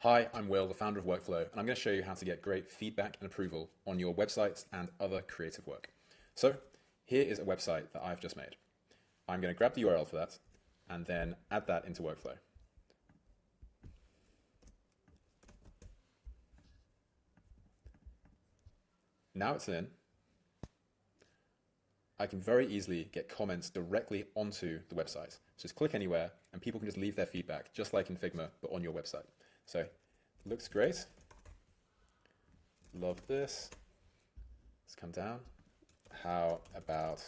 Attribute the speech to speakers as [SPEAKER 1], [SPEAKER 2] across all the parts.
[SPEAKER 1] Hi, I'm Will, the founder of Workflow, and I'm going to show you how to get great feedback and approval on your websites and other creative work. So here is a website that I've just made. I'm going to grab the URL for that and then add that into Workflow. Now it's in, I can very easily get comments directly onto the website. So just click anywhere and people can just leave their feedback, just like in Figma, but on your website. So looks great. Love this. Let's come down. How about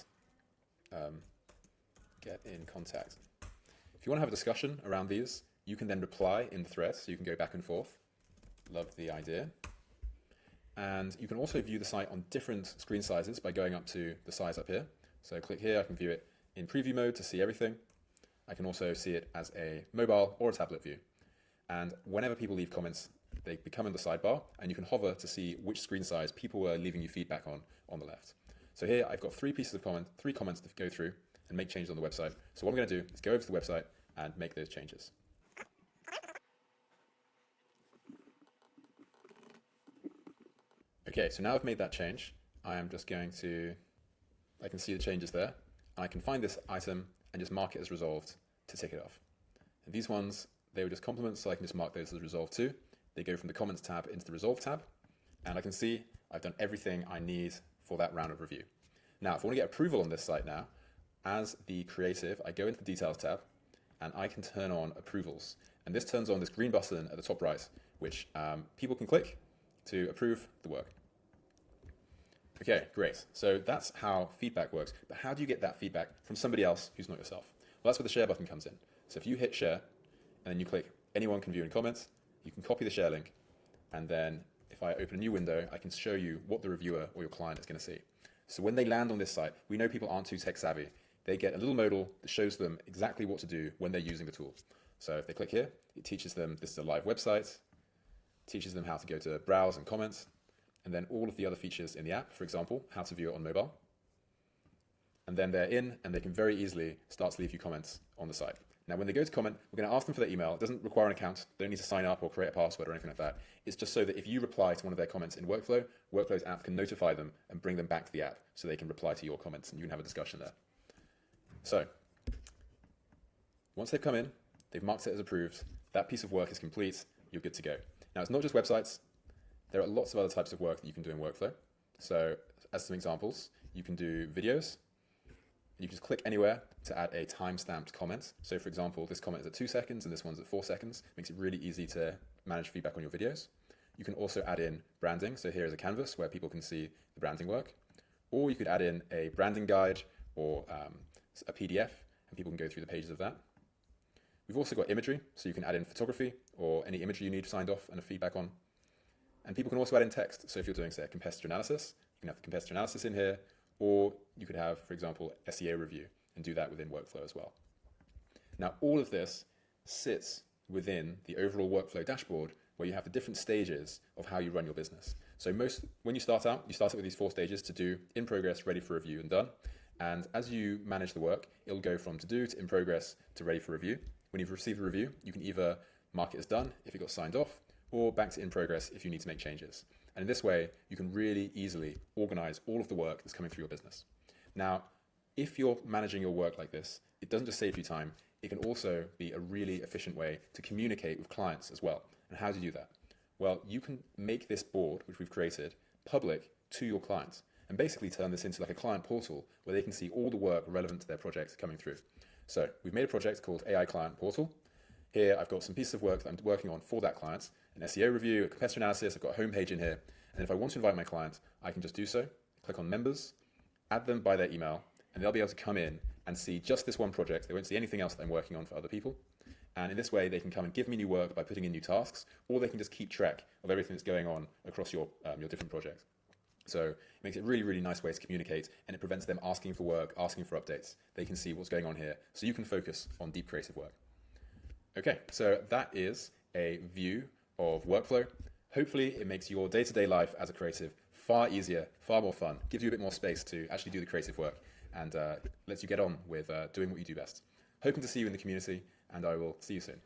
[SPEAKER 1] get in contact? If you want to have a discussion around these, you can then reply in the thread, so you can go back and forth. Love the idea. And you can also view the site on different screen sizes by going up to the size up here. So click here, I can view it in preview mode to see everything. I can also see it as a mobile or a tablet view. And whenever people leave comments, they become in the sidebar, and you can hover to see which screen size people were leaving you feedback on the left. So here I've got three comments to go through and make changes on the website. So what I'm going to do is go over to the website and make those changes. Okay, so now I've made that change, I am just going to, I can see the changes there. I can find this item and just mark it as resolved to tick it off. And these ones, they were just compliments, so I can just mark those as resolved too. They go from the comments tab into the resolve tab, and I can see I've done everything I need for that round of review. Now, if I want to get approval on this site now, as the creative, I go into the details tab and I can turn on approvals. And this turns on this green button at the top right, which people can click to approve the work. Okay, great. So that's how feedback works. But how do you get that feedback from somebody else who's not yourself? Well, that's where the share button comes in. So if you hit share and then you click anyone can view and comment, you can copy the share link. And then if I open a new window, I can show you what the reviewer or your client is going to see. So when they land on this site, we know people aren't too tech savvy. They get a little modal that shows them exactly what to do when they're using the tool. So if they click here, it teaches them this is a live website, teaches them how to go to browse and comment, and then all of the other features in the app, for example, how to view it on mobile. And then they're in, and they can very easily start to leave you comments on the site. Now, when they go to comment, we're going to ask them for their email. It doesn't require an account. They don't need to sign up or create a password or anything like that. It's just so that if you reply to one of their comments in Workflow, Workflow's app can notify them and bring them back to the app so they can reply to your comments, and you can have a discussion there. So once they've come in, they've marked it as approved, that piece of work is complete, you're good to go. Now, it's not just websites. There are lots of other types of work that you can do in Workflow. So as some examples, you can do videos. You can just click anywhere to add a time-stamped comment. So for example, this comment is at 2 seconds and this one's at 4 seconds. Makes it really easy to manage feedback on your videos. You can also add in branding. So here is a canvas where people can see the branding work. Or you could add in a branding guide or a PDF, and people can go through the pages of that. We've also got imagery, so you can add in photography or any imagery you need signed off and a feedback on. And people can also add in text. So if you're doing, say, a competitor analysis, you can have the competitor analysis in here, or you could have, for example, SEO review and do that within Workflow as well. Now, all of this sits within the overall Workflow dashboard where you have the different stages of how you run your business. So when you start out with these 4 stages: to do, in progress, ready for review, and done. And as you manage the work, it'll go from to do to in progress to ready for review. When you've received a review, you can either mark it as done if it got signed off, or back to in progress if you need to make changes. And in this way, you can really easily organize all of the work that's coming through your business. Now, if you're managing your work like this, it doesn't just save you time, it can also be a really efficient way to communicate with clients as well. And how do you do that? Well, you can make this board, which we've created, public to your clients, and basically turn this into like a client portal where they can see all the work relevant to their project coming through. So we've made a project called AI Client Portal. Here I've got some pieces of work that I'm working on for that client, an SEO review, a competitor analysis, I've got a homepage in here. And if I want to invite my client, I can just do so, click on members, add them by their email, and they'll be able to come in and see just this one project. They won't see anything else that I'm working on for other people. And in this way, they can come and give me new work by putting in new tasks, or they can just keep track of everything that's going on across your different projects. So it makes it a really, really nice way to communicate, and it prevents them asking for work, asking for updates. They can see what's going on here, so you can focus on deep creative work. Okay, so that is a view of Workflow. Hopefully it makes your day-to-day life as a creative far easier, far more fun, gives you a bit more space to actually do the creative work, and lets you get on with doing what you do best. Hoping to see you in the community, and I will see you soon.